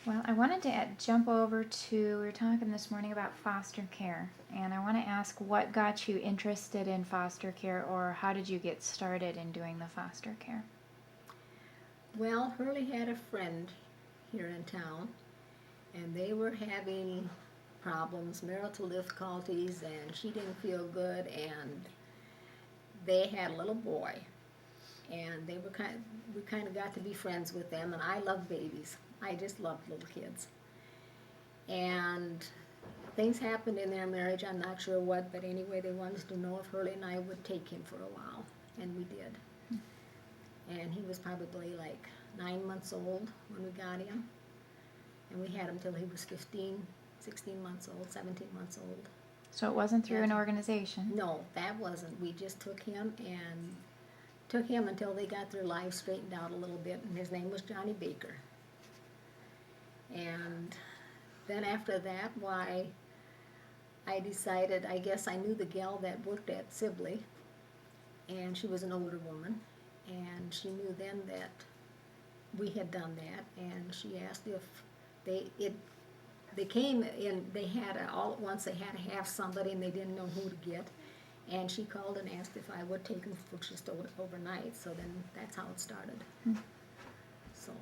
Well, I wanted to jump over to, we were talking this morning about foster care, and I want to ask what got you interested in foster care, or how did you get started in doing the foster care? Well, Hurley had a friend here in town, and they were having problems, marital difficulties, and she didn't feel good, and they had a little boy, and we kind of got to be friends with them, and I love babies. I just love little kids. And things happened in their marriage, I'm not sure what, but anyway, they wanted to know if Hurley and I would take him for a while, and we did. And he was probably like 9 months old when we got him, and we had him till he was 15, 16 months old, 17 months old. So it wasn't through an And organization? no, that wasn't. We just took him until they got their lives straightened out a little bit, and his name was Johnny Baker. And then after that, why, I decided, I guess I knew the gal that worked at Sibley, and she was an older woman, and she knew then that we had done that, and she asked if they came in, they had all at once, they had to have somebody, and they didn't know who to get, and she called and asked if I would take them for just overnight, so then that's how it started. So,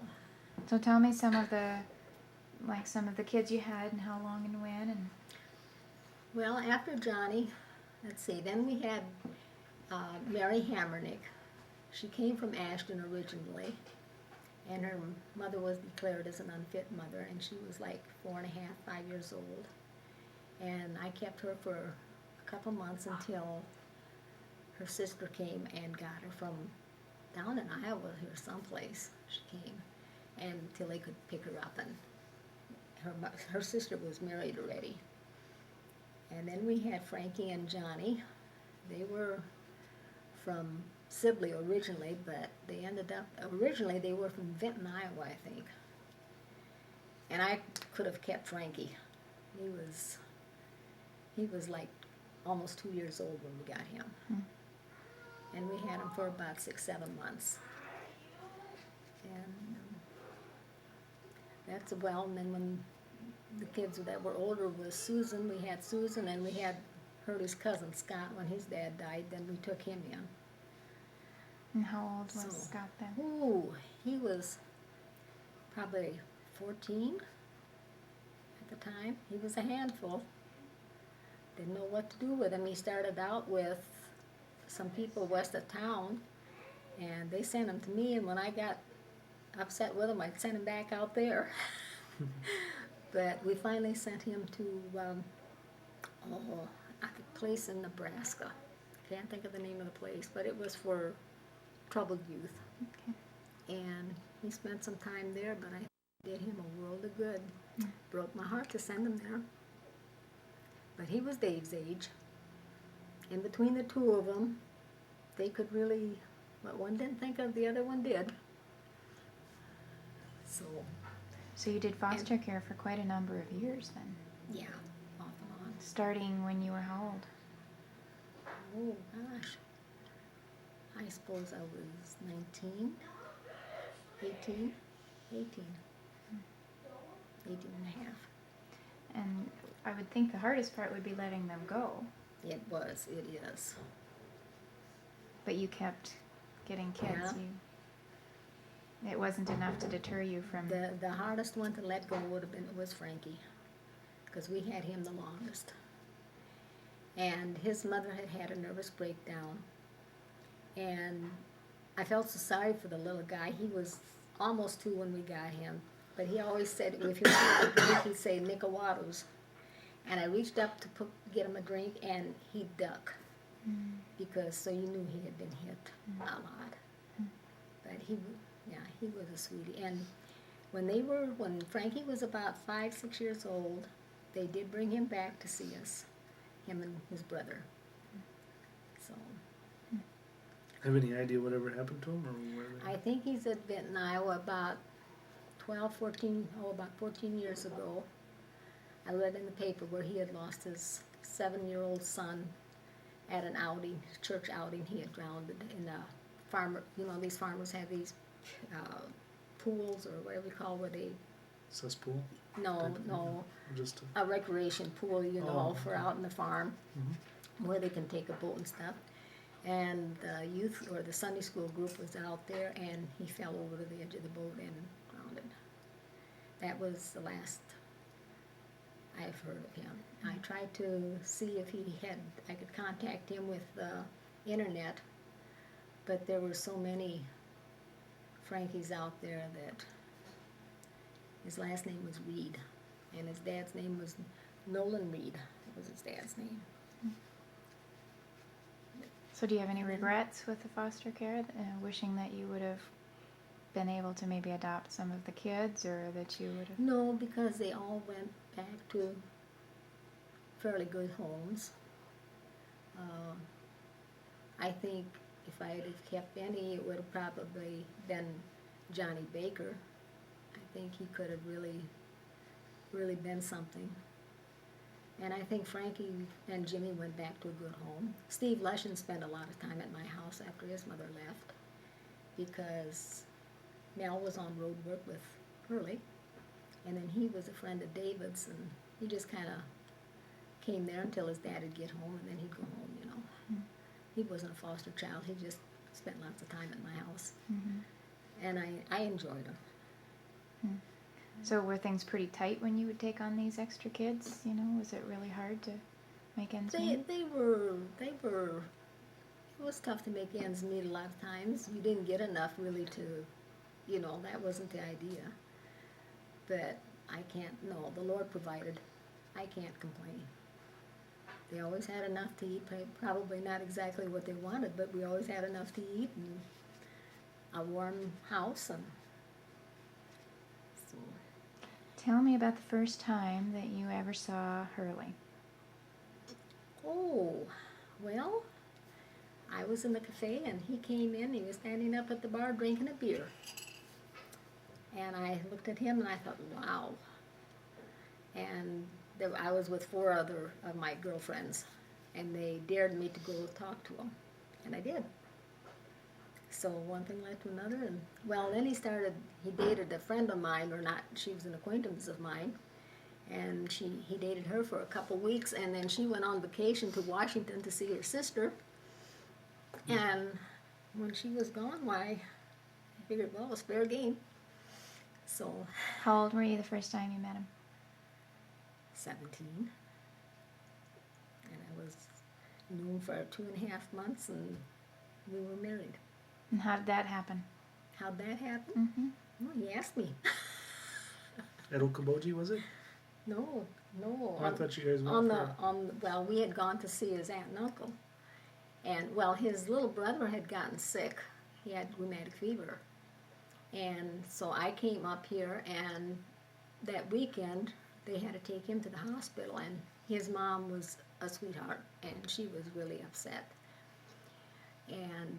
So tell me some of the kids you had and how long and when. And well, after Johnny, let's see, then we had Mary Hammernick. She came from Ashton originally, and her mother was declared as an unfit mother, and she was like 4.5, 5 years old. And I kept her for a couple months until her sister came and got her from down in Iowa here someplace. She came, and until they could pick her up, and her sister was married already. And then we had Frankie and Johnny. They were from Sibley originally, but they ended up, originally they were from Vinton, Iowa, I think. And I could have kept Frankie. He was like almost 2 years old when we got him. And we had him for about 6, 7 months. And that's well, and then when the kids that were older was Susan, we had Susan, and we had Hurley's cousin Scott. When his dad died, then we took him in. And how old was So, Scott then? Ooh, he was probably 14 at the time. He was a handful. Didn't know what to do with him. He started out with some people west of town, and they sent him to me, and when I got upset with him, I'd send him back out there. But we finally sent him to a place in Nebraska. Can't think of the name of the place, but it was for troubled youth. Okay. And he spent some time there, but I did him a world of good. Broke my heart to send him there. But he was Dave's age. And between the two of them, they could really, what one didn't think of, the other one did. So you did foster care for quite a number of years then? Yeah, off and on. Starting when you were how old? Oh, gosh. I suppose I was 19, 18, 18 and a half. And I would think the hardest part would be letting them go. It is. But you kept getting kids. Yeah. It wasn't enough to deter you from... The hardest one to let go was Frankie, because we had him the longest. And his mother had a nervous breakdown, and I felt so sorry for the little guy. He was almost 2 when we got him, but he always said if he wanted a drink, he'd say Nicowados. And I reached up to get him a drink, and he'd duck, because so you knew he had been hit a lot. But he was a sweetie. And when Frankie was about 5, 6 years old, they did bring him back to see us, him and his brother. So. Have any idea whatever happened to him, or where? I think he's at Vinton, Iowa, about 14 years ago. I read in the paper where he had lost his 7-year-old son at an outing, church outing. He had drowned in a farmer. You know, these farmers have these pools or whatever you call where they Cesspool? No, Type of thing? no, Just a recreation pool, Oh, for okay. out in the farm, Mhm. where they can take a boat and stuff. And the youth, or the Sunday school group was out there, and he fell over to the edge of the boat and drowned. That was the last I've heard of him. I tried to see if I could contact him with the internet, but there were so many Frankies out there that his last name was Reed, and his dad's name was Nolan Reed. That was his dad's name. So do you have any regrets with the foster care? Wishing that you would have been able to maybe adopt some of the kids, or that you would have... No, because they all went back to fairly good homes. I think if I had have kept any, it would have probably been Johnny Baker. I think he could have really been something. And I think Frankie and Jimmy went back to a good home. Steve Lushin spent a lot of time at my house after his mother left, because Mel was on road work with Hurley, and then he was a friend of David's, and he just kind of came there until his dad would get home, and then he'd go home, He wasn't a foster child, he just spent lots of time at my house. Mhm. And I enjoyed him. So were things pretty tight when you would take on these extra kids? Was it really hard to make ends meet? They were, it was tough to make ends meet a lot of times. You didn't get enough really to, that wasn't the idea. But no, the Lord provided. I can't complain. They always had enough to eat, probably not exactly what they wanted, but we always had enough to eat, and a warm house, and so. Tell me about the first time that you ever saw Hurley. Oh, well, I was in the cafe, and he came in. He was standing up at the bar drinking a beer. And I looked at him, and I thought, wow. And I was with 4 other of my girlfriends, and they dared me to go talk to him. And I did. So one thing led to another, and then he dated a friend of mine, or not, she was an acquaintance of mine. And he dated her for a couple weeks, and then she went on vacation to Washington to see her sister. And when she was gone, I figured, it was fair game. So, How old were you the first time you met him? 17. And I was known for 2.5 months, and we were married. And how did that happen? How'd that happen? Mm-hmm. Well, he asked me. At Okoboji, was it? No. Oh, I thought you guys went We had gone to see his aunt and uncle. And, his little brother had gotten sick. He had rheumatic fever. And so I came up here, and that weekend they had to take him to the hospital, and his mom was a sweetheart, and she was really upset. And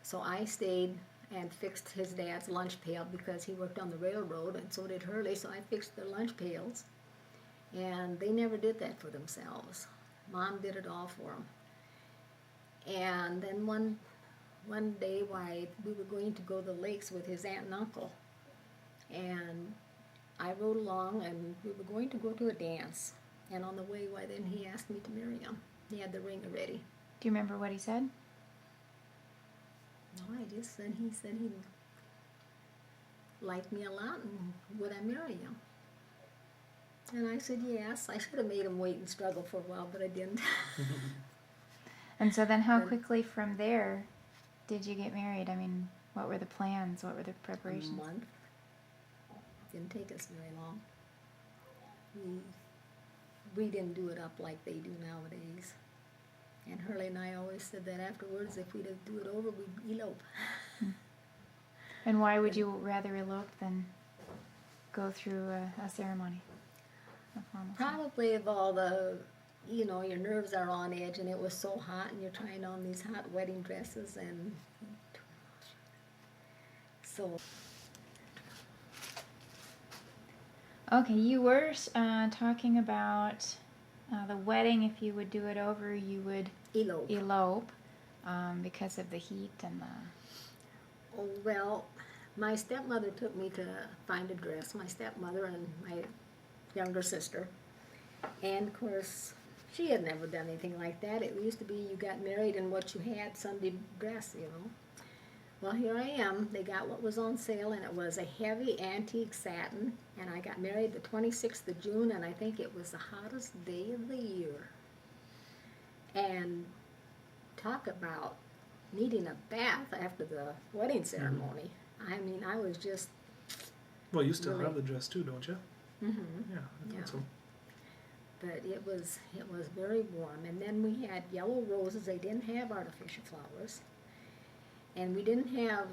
so I stayed and fixed his dad's lunch pail, because he worked on the railroad, and so did Hurley, so I fixed their lunch pails. And they never did that for themselves. Mom did it all for them. And then one day, we were going to go to the lakes with his aunt and uncle. And I rode along, and we were going to go to a dance. And on the way, then he asked me to marry him. He had the ring already. Do you remember what he said? No, he said he liked me a lot, and would I marry him? And I said yes. I should have made him wait and struggle for a while, but I didn't. And so then how quickly from there did you get married? I mean, what were the plans? What were the preparations? A month. Didn't take us very long. We didn't do it up like they do nowadays. And Hurley and I always said that afterwards, if we'd do it over, we'd elope. And why would you rather elope than go through a ceremony? A formal ceremony? Probably of all the, your nerves are on edge, and it was so hot, and you're trying on these hot wedding dresses, and so. Okay, you were talking about the wedding. If you would do it over, you would Elope. because of the heat and the... Oh, well, my stepmother took me to find a dress, my stepmother and my younger sister. And of course, she had never done anything like that. It used to be you got married and what you had, Sunday dress, you know. Well, here I am. They got what was on sale, and it was a heavy antique satin. And I got married the 26th of June, and I think it was the hottest day of the year. And talk about needing a bath after the wedding ceremony. I mean, I was just... Well, you still Really? have the dress too, don't you? Mm-hmm. Yeah, I Yeah. thought so. But it was very warm. And then we had yellow roses. They didn't have artificial flowers. And we didn't have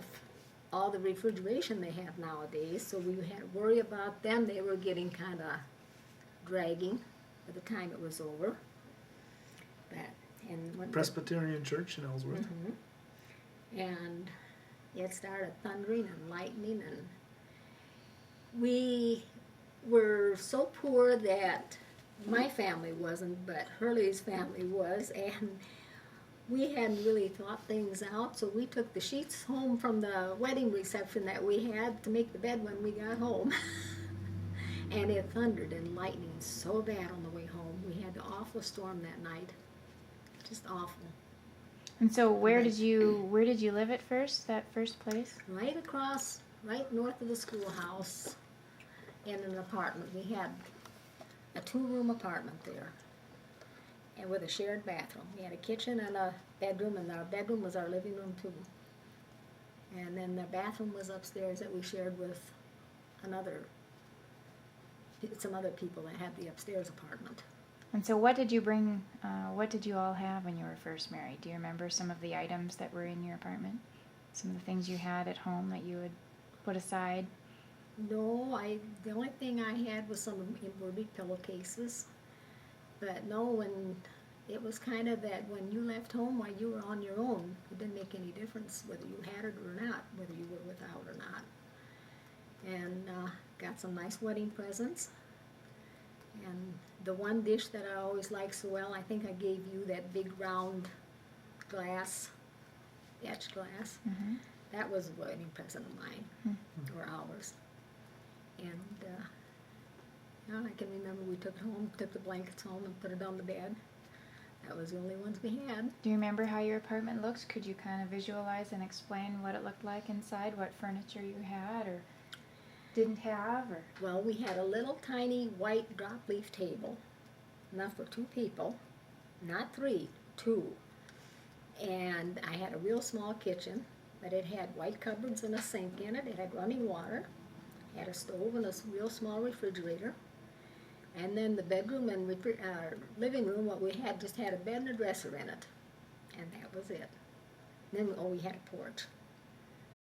all the refrigeration they have nowadays, so we had to worry about them. They were getting kind of dragging by the time it was over. And when Presbyterian Church in Ellsworth. and it started thundering and lightning, and we were so poor that my family wasn't, but Hurley's family was, and we hadn't really thought things out, so we took the sheets home from the wedding reception that we had to make the bed when we got home. And it thundered and lightning so bad on the way home. We had the awful storm that night. Just awful. And so where Right. did you live at first? That first place? Right across, right north of the schoolhouse, in an apartment. We had a 2-room apartment there, and with a shared bathroom. We had a kitchen and a bedroom, and our bedroom was our living room too. And then the bathroom was upstairs that we shared with some other people that had the upstairs apartment. And so what did you bring, what did you all have when you were first married? Do you remember some of the items that were in your apartment? Some of the things you had at home that you would put aside? No, the only thing I had was some embroidered pillowcases. But no, when it was kind of that when you left home while you were on your own, it didn't make any difference whether you had it or not, whether you were without or not. And got some nice wedding presents. And the one dish that I always liked so well, I think I gave you that big round glass, etched glass. Mm-hmm. That was a wedding present of mine, or ours. And I can remember we took it home, took the blankets home and put it on the bed. That was the only ones we had. Do you remember how your apartment looked? Could you kind of visualize and explain what it looked like inside, what furniture you had or didn't have? Or Well, we had a little tiny white drop leaf table, enough for 2 people, not 3, 2. And I had a real small kitchen, but it had white cupboards and a sink in it. It had running water, had a stove and a real small refrigerator. And then the bedroom and living room, what we had just had a bed and a dresser in it. And that was it. Then, we had a porch.